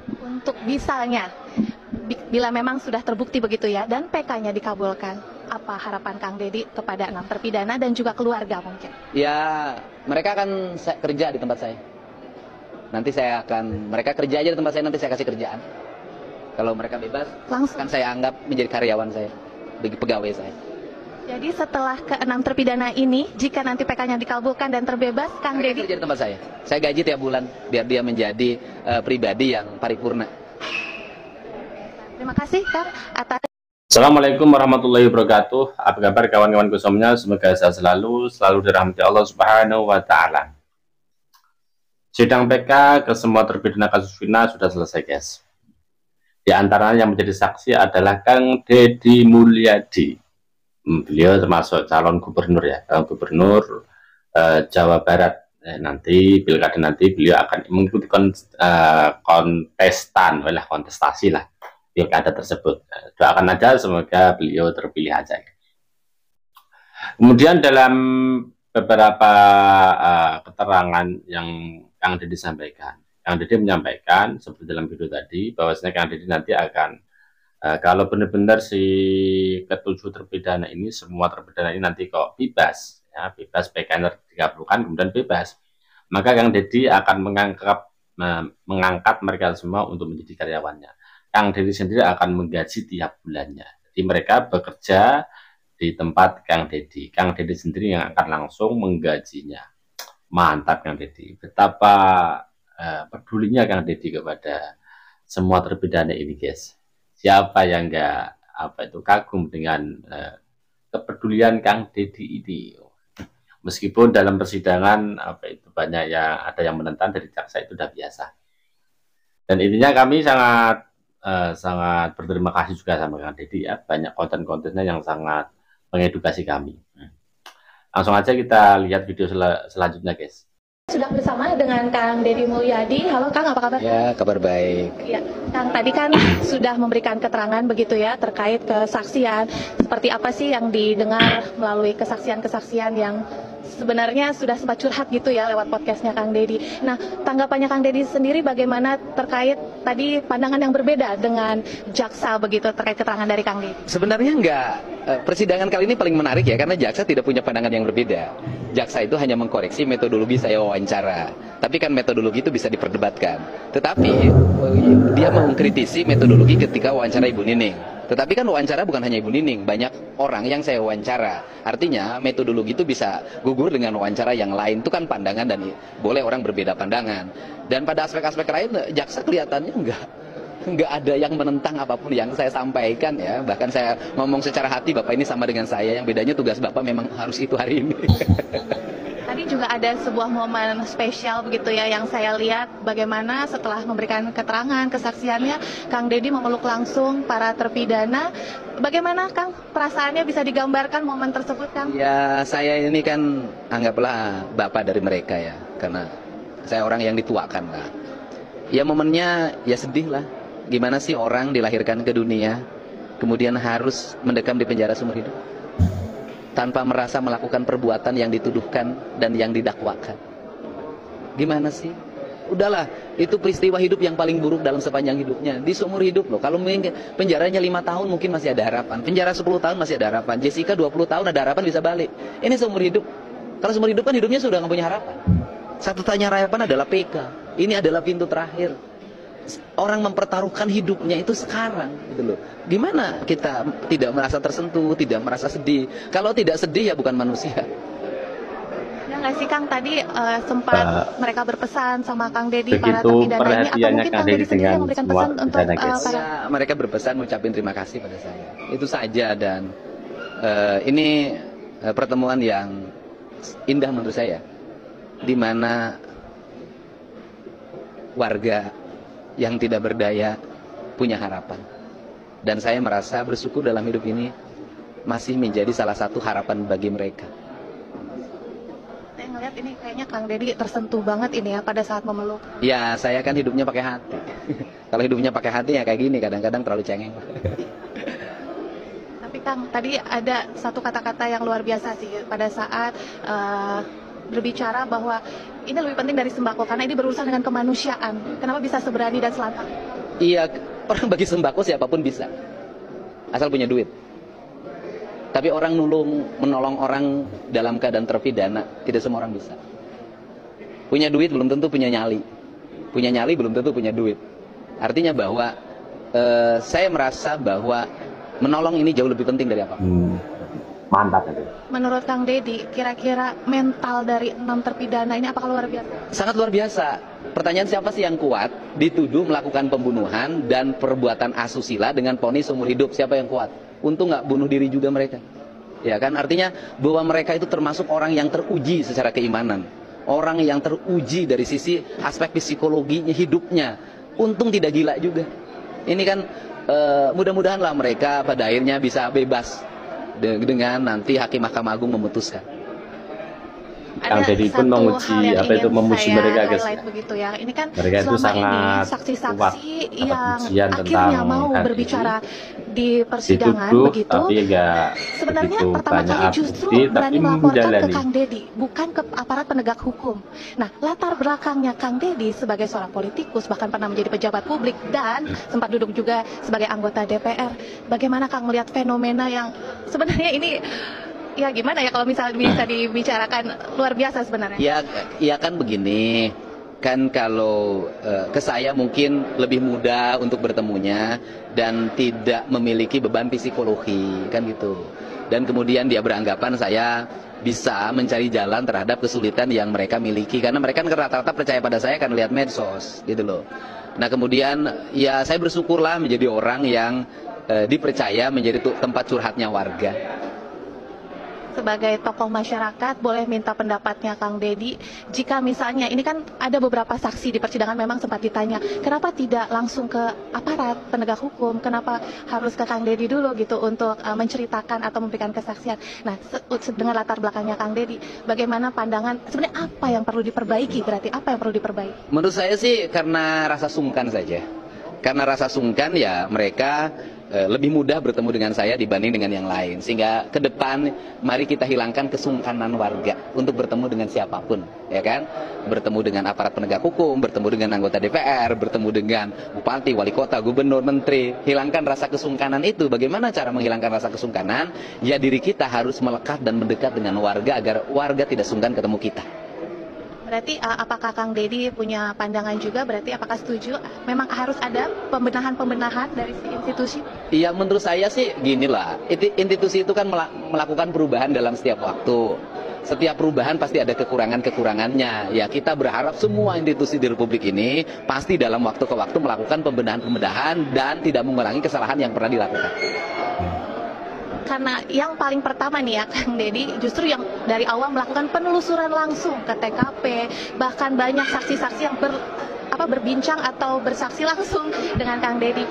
Untuk misalnya, bila memang sudah terbukti begitu ya, dan PK-nya dikabulkan, apa harapan Kang Deddy kepada 6 terpidana dan juga keluarga mungkin? Ya, mereka akan kerja di tempat saya. Nanti mereka kerja aja di tempat saya, nanti saya kasih kerjaan. Kalau mereka bebas, Langsung. kan saya anggap menjadi karyawan saya, bagi pegawai saya. Jadi setelah ke-6 terpidana ini, jika nanti PK-nya dikabulkan dan terbebas, Kang Mereka Deddy... kerja di tempat saya. Saya gaji tiap bulan, biar dia menjadi pribadi yang paripurna. Terima kasih Kang atas... Assalamualaikum warahmatullahi wabarakatuh. Apa kabar kawan-kawan kusomnya? Semoga sehat selalu dirahmati Allah Subhanahu wa Ta'ala. Sidang PK ke semua terpidana kasus Vina sudah selesai, guys. Di antaranya yang menjadi saksi adalah Kang Deddy Mulyadi. Beliau termasuk calon gubernur ya, gubernur Jawa Barat. Nanti pilkada nanti beliau akan mengikuti kontestasi lah pilkada tersebut. Doakan aja semoga beliau terpilih aja. Kemudian dalam beberapa keterangan yang Kang Deddy sampaikan, Kang Deddy menyampaikan seperti dalam video tadi bahwasanya Kang Deddy nanti akan kalau benar-benar si ketujuh terpidana ini, semua terpidana ini nanti kok bebas, ya, bebas PK-nya dikabulkan kemudian bebas, maka Kang Deddy akan mengangkat mereka semua untuk menjadi karyawannya. Kang Deddy sendiri akan menggaji tiap bulannya. Jadi mereka bekerja di tempat Kang Deddy. Kang Deddy sendiri yang akan langsung menggajinya. Mantap Kang Deddy. Betapa pedulinya Kang Deddy kepada semua terpidana ini, guys. Siapa yang enggak kagum dengan kepedulian Kang Deddy ini? Meskipun dalam persidangan banyak yang ada yang menentang, dari jaksa itu sudah biasa. Dan intinya kami sangat berterima kasih juga sama Kang Deddy ya, banyak konten-kontennya yang sangat mengedukasi kami. Langsung aja kita lihat video selanjutnya, guys. Sudah bersama dengan Kang Deddy Mulyadi. Halo Kang, apa kabar? Ya, kabar baik. Ya, Kang tadi kan sudah memberikan keterangan begitu ya terkait kesaksian. Seperti apa sih yang didengar melalui kesaksian-kesaksian yang sebenarnya sudah sempat curhat gitu ya lewat podcastnya Kang Deddy. Nah, tanggapannya Kang Deddy sendiri bagaimana terkait tadi pandangan yang berbeda dengan jaksa begitu terkait keterangan dari Kang Deddy? Sebenarnya enggak, persidangan kali ini paling menarik ya, karena jaksa tidak punya pandangan yang berbeda. Jaksa itu hanya mengkoreksi metodologi saya wawancara. Tapi kan metodologi itu bisa diperdebatkan. Tetapi dia mengkritisi metodologi ketika wawancara Ibu Nining. Tetapi kan wawancara bukan hanya Ibu Nining, banyak orang yang saya wawancara. Artinya metodologi itu bisa gugur dengan wawancara yang lain. Itu kan pandangan dan boleh orang berbeda pandangan. Dan pada aspek-aspek lain jaksa kelihatannya enggak ada yang menentang apapun yang saya sampaikan ya. Bahkan saya ngomong secara hati, Bapak ini sama dengan saya, yang bedanya tugas Bapak memang harus itu hari ini. Tadi juga ada sebuah momen spesial begitu ya yang saya lihat bagaimana setelah memberikan keterangan kesaksiannya Kang Deddy memeluk langsung para terpidana. Bagaimana Kang perasaannya, bisa digambarkan momen tersebut Kang? Ya, saya ini kan anggaplah bapak dari mereka ya, karena saya orang yang dituakan lah. Ya momennya ya sedih lah. Gimana sih orang dilahirkan ke dunia kemudian harus mendekam di penjara seumur hidup tanpa merasa melakukan perbuatan yang dituduhkan dan yang didakwakan? Gimana sih? Udahlah, itu peristiwa hidup yang paling buruk dalam sepanjang hidupnya. Di seumur hidup loh. Kalau penjaranya 5 tahun mungkin masih ada harapan. Penjara 10 tahun masih ada harapan. Jessica 20 tahun ada harapan bisa balik. Ini seumur hidup. Kalau seumur hidup kan hidupnya sudah nggak punya harapan. Satu-satunya harapan adalah PK. Ini adalah pintu terakhir. Orang mempertaruhkan hidupnya itu sekarang gitu loh. Gimana kita tidak merasa tersentuh, tidak merasa sedih? Kalau tidak sedih ya bukan manusia. Ya nggak sih Kang, tadi sempat mereka berpesan sama Kang Deddy para Begitu terpidana ini, atau perhatiannya mungkin Kang Kang Deddy Deddy sendiri dengan yang memberikan semua pesan untuk terpidana, guys. para... Ya, mereka berpesan mengucapkan terima kasih pada saya. Itu saja. Dan ini pertemuan yang indah menurut saya, di mana warga yang tidak berdaya punya harapan. Dan saya merasa bersyukur dalam hidup ini masih menjadi salah satu harapan bagi mereka. Saya ngeliat ini kayaknya Kang Deddy tersentuh banget ini ya pada saat memeluk. Ya, saya kan hidupnya pakai hati. Kalau hidupnya pakai hati ya kayak gini, kadang-kadang terlalu cengeng. Tapi Kang, tadi ada satu kata-kata yang luar biasa sih pada saat berbicara bahwa ini lebih penting dari sembako karena ini berurusan dengan kemanusiaan. Kenapa bisa seberani dan selantang? Iya, orang bagi sembako siapapun bisa, asal punya duit. Tapi orang menolong orang dalam keadaan terpidana, tidak semua orang bisa. Punya duit belum tentu punya nyali. Punya nyali belum tentu punya duit. Artinya bahwa saya merasa bahwa menolong ini jauh lebih penting dari apa. Mantap itu. Menurut Kang Deddy, kira-kira mental dari 6 terpidana ini apakah luar biasa? Sangat luar biasa. Pertanyaan, siapa sih yang kuat dituduh melakukan pembunuhan dan perbuatan asusila dengan vonis seumur hidup? Siapa yang kuat? Untung nggak bunuh diri juga mereka. Ya kan, artinya bahwa mereka itu termasuk orang yang teruji secara keimanan. Orang yang teruji dari sisi aspek psikologinya, hidupnya. Untung tidak gila juga. Ini kan mudah-mudahanlah mereka pada akhirnya bisa bebas dengan nanti Hakim Mahkamah Agung memutuskan. Kang Deddy pun menguji apa itu memuji mereka, guys. Begitu ya. Ini kan mereka itu sangat saksi-saksi yang akhirnya mau berbicara di persidangan dituduh, begitu. Tapi sebenarnya pertama kali justru berani melaporkan ke Kang Deddy, bukan ke aparat penegak hukum. Nah, latar belakangnya Kang Deddy sebagai seorang politikus, bahkan pernah menjadi pejabat publik dan sempat duduk juga sebagai anggota DPR. Bagaimana Kang melihat fenomena yang sebenarnya ini, ya gimana ya kalau misalnya bisa dibicarakan, luar biasa sebenarnya. Ya kan begini, kan kalau ke saya mungkin lebih mudah untuk bertemunya dan tidak memiliki beban psikologi, kan gitu. Dan kemudian dia beranggapan saya bisa mencari jalan terhadap kesulitan yang mereka miliki, karena mereka kan rata-rata percaya pada saya kan lihat medsos, gitu loh. Nah kemudian ya saya bersyukurlah menjadi orang yang dipercaya menjadi tempat curhatnya warga. Sebagai tokoh masyarakat, boleh minta pendapatnya Kang Deddy, jika misalnya ini kan ada beberapa saksi di persidangan memang sempat ditanya, kenapa tidak langsung ke aparat penegak hukum, kenapa harus ke Kang Deddy dulu gitu untuk menceritakan atau memberikan kesaksian. Nah, dengan latar belakangnya Kang Deddy, bagaimana pandangan, sebenarnya apa yang perlu diperbaiki, berarti apa yang perlu diperbaiki? Menurut saya sih karena rasa sungkan saja. Karena rasa sungkan ya mereka lebih mudah bertemu dengan saya dibanding dengan yang lain. Sehingga ke depan mari kita hilangkan kesungkanan warga untuk bertemu dengan siapapun, ya kan? Bertemu dengan aparat penegak hukum, bertemu dengan anggota DPR, bertemu dengan bupati, wali kota, gubernur, menteri. Hilangkan rasa kesungkanan itu. Bagaimana cara menghilangkan rasa kesungkanan? Ya diri kita harus melekat dan mendekat dengan warga agar warga tidak sungkan ketemu kita. Berarti apakah Kang Deddy punya pandangan juga, berarti apakah setuju memang harus ada pembenahan-pembenahan dari institusi? Iya, menurut saya sih ginilah, institusi itu kan melakukan perubahan dalam setiap waktu. Setiap perubahan pasti ada kekurangan-kekurangannya. Ya kita berharap semua institusi di Republik ini pasti dalam waktu ke waktu melakukan pembenahan-pembenahan dan tidak mengulangi kesalahan yang pernah dilakukan. Karena yang paling pertama nih ya Kang Deddy, justru yang dari awal melakukan penelusuran langsung ke TKP, bahkan banyak saksi-saksi yang berbincang atau bersaksi langsung dengan Kang Deddy.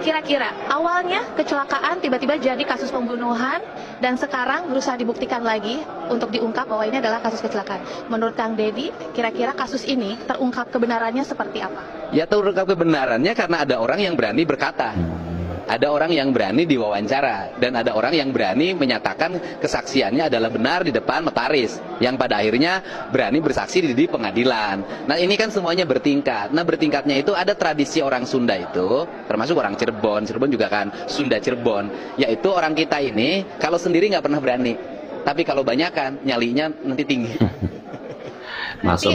Kira-kira awalnya kecelakaan tiba-tiba jadi kasus pembunuhan dan sekarang berusaha dibuktikan lagi untuk diungkap bahwa ini adalah kasus kecelakaan. Menurut Kang Deddy, kira-kira kasus ini terungkap kebenarannya seperti apa? Ya terungkap kebenarannya karena ada orang yang berani berkata. Ada orang yang berani diwawancara dan ada orang yang berani menyatakan kesaksiannya adalah benar di depan notaris yang pada akhirnya berani bersaksi di pengadilan. Nah ini kan semuanya bertingkat. Nah bertingkatnya itu ada tradisi orang Sunda itu, termasuk orang Cirebon juga kan Sunda Cirebon, yaitu orang kita ini kalau sendiri nggak pernah berani, tapi kalau banyak kan nyalinya nanti tinggi. Masuk.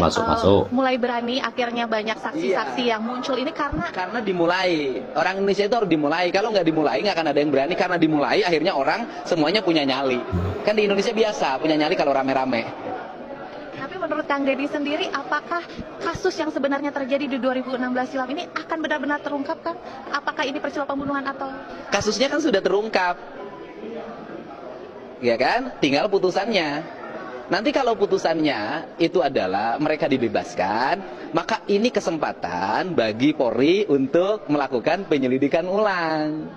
Mulai berani, akhirnya banyak saksi-saksi yang muncul ini karena dimulai. Orang Indonesia itu harus dimulai. Kalau nggak dimulai nggak akan ada yang berani. Karena dimulai akhirnya orang semuanya punya nyali. Kan di Indonesia biasa punya nyali kalau rame-rame. Tapi menurut Kang Deddy sendiri, apakah kasus yang sebenarnya terjadi di 2016 silam ini akan benar-benar terungkapkan? Apakah ini peristiwa pembunuhan atau? Kasusnya kan sudah terungkap, ya kan? Tinggal putusannya. Nanti kalau putusannya itu adalah mereka dibebaskan, maka ini kesempatan bagi Polri untuk melakukan penyelidikan ulang.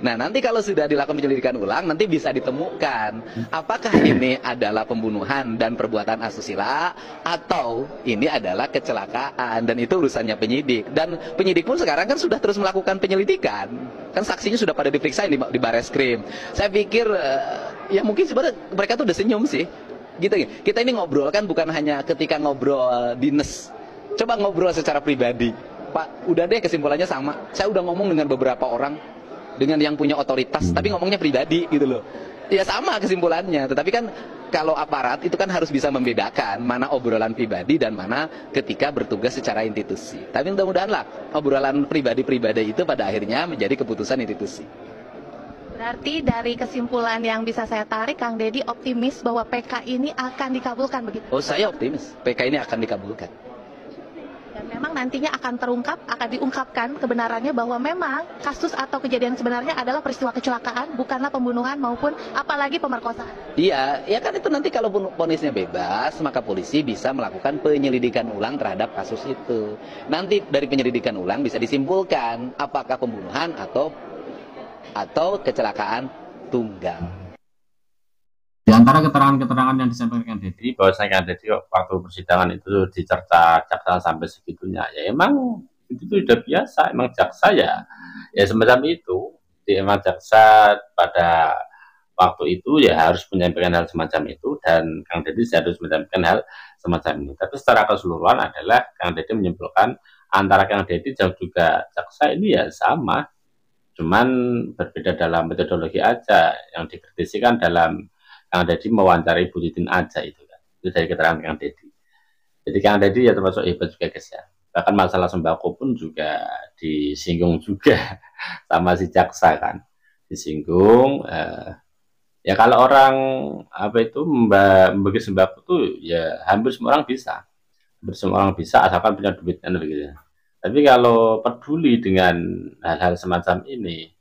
Nah nanti kalau sudah dilakukan penyelidikan ulang, nanti bisa ditemukan apakah ini adalah pembunuhan dan perbuatan asusila atau ini adalah kecelakaan, dan itu urusannya penyidik. Dan penyidik pun sekarang kan sudah terus melakukan penyelidikan, kan saksinya sudah pada diperiksa di Bareskrim. Saya pikir ya mungkin sebenarnya mereka tuh udah senyum sih. Gitu. Kita ini ngobrol kan bukan hanya ketika ngobrol dinas. Coba ngobrol secara pribadi. Pak, udah deh kesimpulannya sama. Saya udah ngomong dengan beberapa orang, dengan yang punya otoritas, tapi ngomongnya pribadi gitu loh. Ya sama kesimpulannya, tetapi kan kalau aparat itu kan harus bisa membedakan mana obrolan pribadi dan mana ketika bertugas secara institusi. Tapi mudah-mudahanlah obrolan pribadi-pribadi itu pada akhirnya menjadi keputusan institusi. Berarti dari kesimpulan yang bisa saya tarik, Kang Deddy optimis bahwa PK ini akan dikabulkan begitu? Oh, saya optimis PK ini akan dikabulkan. Dan memang nantinya akan terungkap, akan diungkapkan kebenarannya bahwa memang kasus atau kejadian sebenarnya adalah peristiwa kecelakaan, bukanlah pembunuhan maupun apalagi pemerkosaan. Iya, ya kan itu nanti kalau vonisnya bebas, maka polisi bisa melakukan penyelidikan ulang terhadap kasus itu. Nanti dari penyelidikan ulang bisa disimpulkan apakah pembunuhan atau kecelakaan tunggal. Di antara keterangan-keterangan yang disampaikan Deddy, bahwasanya Kang Deddy waktu persidangan itu dicerca jaksa sampai segitunya, ya emang itu sudah biasa, emang jaksa ya semacam itu. Jadi emang jaksa pada waktu itu ya harus menyampaikan hal semacam itu, dan Kang Deddy harus menyampaikan hal semacam ini. Tapi secara keseluruhan adalah Kang Deddy menyimpulkan antara Kang Deddy dan juga jaksa ini ya sama, cuman berbeda dalam metodologi aja. Yang dikritisi kan dalam Kang Deddy mewawancarai Bu Titin aja itu kan. Itu dari keterangan Kang Deddy. Jadi Kang Deddy ya termasuk hebat juga guys ya. Bahkan masalah sembako pun juga disinggung juga sama si jaksa kan. Disinggung. Ya kalau orang membagi sembako tuh ya hampir semua orang bisa. Hampir semua orang bisa asalkan punya duit kan begitu. Tapi kalau peduli dengan hal-hal semacam ini,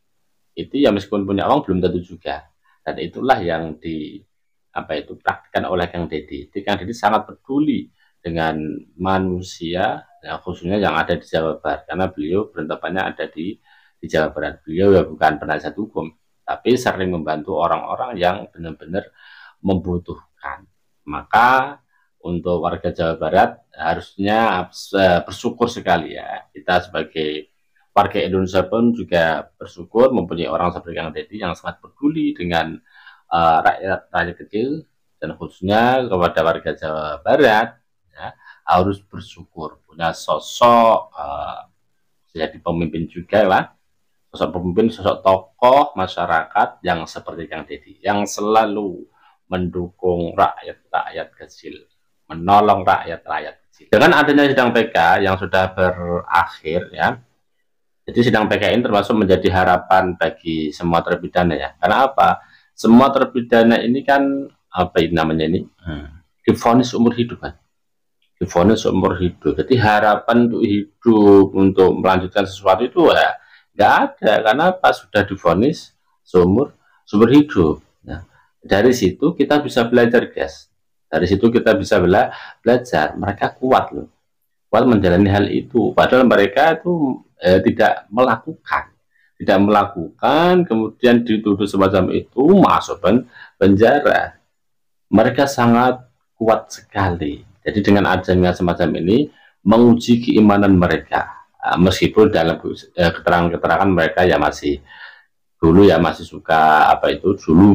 itu ya meskipun punya uang belum tentu juga. Dan itulah yang praktikkan oleh Kang Deddy. Jadi Kang Deddy sangat peduli dengan manusia, ya, khususnya yang ada di Jawa Barat, karena beliau penetapannya ada di Jawa Barat. Beliau ya bukan penasihat hukum, tapi sering membantu orang-orang yang benar-benar membutuhkan. Maka untuk warga Jawa Barat harusnya bersyukur sekali ya. Kita sebagai warga Indonesia pun juga bersyukur mempunyai orang seperti Kang Deddy yang sangat peduli dengan rakyat kecil, dan khususnya kepada warga Jawa Barat ya, harus bersyukur punya sosok jadi pemimpin juga lah, sosok pemimpin, sosok tokoh masyarakat yang seperti Kang Deddy, yang selalu mendukung rakyat kecil, menolong rakyat kecil. Dengan adanya sidang PK yang sudah berakhir ya, jadi sidang PK ini termasuk menjadi harapan bagi semua terpidana ya. Karena apa? Semua terpidana ini kan divonis umur hidup kan. Divonis umur hidup. Jadi harapan untuk hidup, untuk melanjutkan sesuatu itu ya nggak ada. Karena apa? Sudah divonis seumur hidup. Nah, dari situ kita bisa belajar guys. Dari situ kita bisa belajar. Mereka kuat loh. Kuat menjalani hal itu. Padahal mereka itu tidak melakukan, kemudian dituduh semacam itu, masuk penjara. Mereka sangat kuat sekali. Jadi dengan adanya semacam ini menguji keimanan mereka, meskipun dalam keterangan-keterangan mereka ya masih suka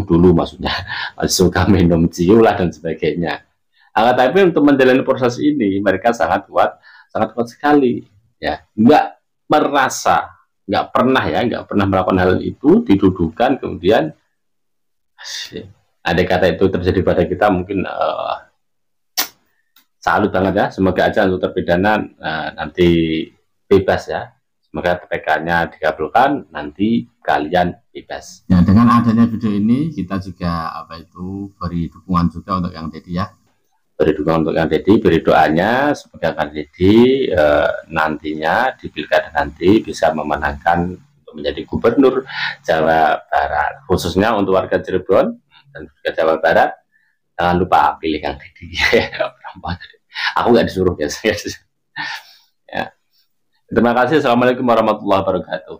dulu maksudnya masih suka minum ciu lah dan sebagainya. Tapi untuk menjalani proses ini mereka sangat kuat sekali ya. Nggak pernah melakukan hal itu, dituduhkan, kemudian ada kata itu terjadi pada kita, mungkin salut banget ya. Semoga aja untuk terpidana nanti bebas ya, semoga PK-nya dikabulkan, nanti kalian bebas ya. Dengan adanya video ini kita juga beri dukungan juga untuk Kang Deddy ya, beri dukungan untuk Kang Deddy, beri doanya semoga Kang Deddy nantinya di pilkada nanti bisa memenangkan untuk menjadi gubernur Jawa Barat, khususnya untuk warga Cirebon dan juga Jawa Barat. Jangan lupa pilih Kang Deddy. Aku nggak disuruh biasanya ya. Terima kasih. Assalamualaikum warahmatullahi wabarakatuh.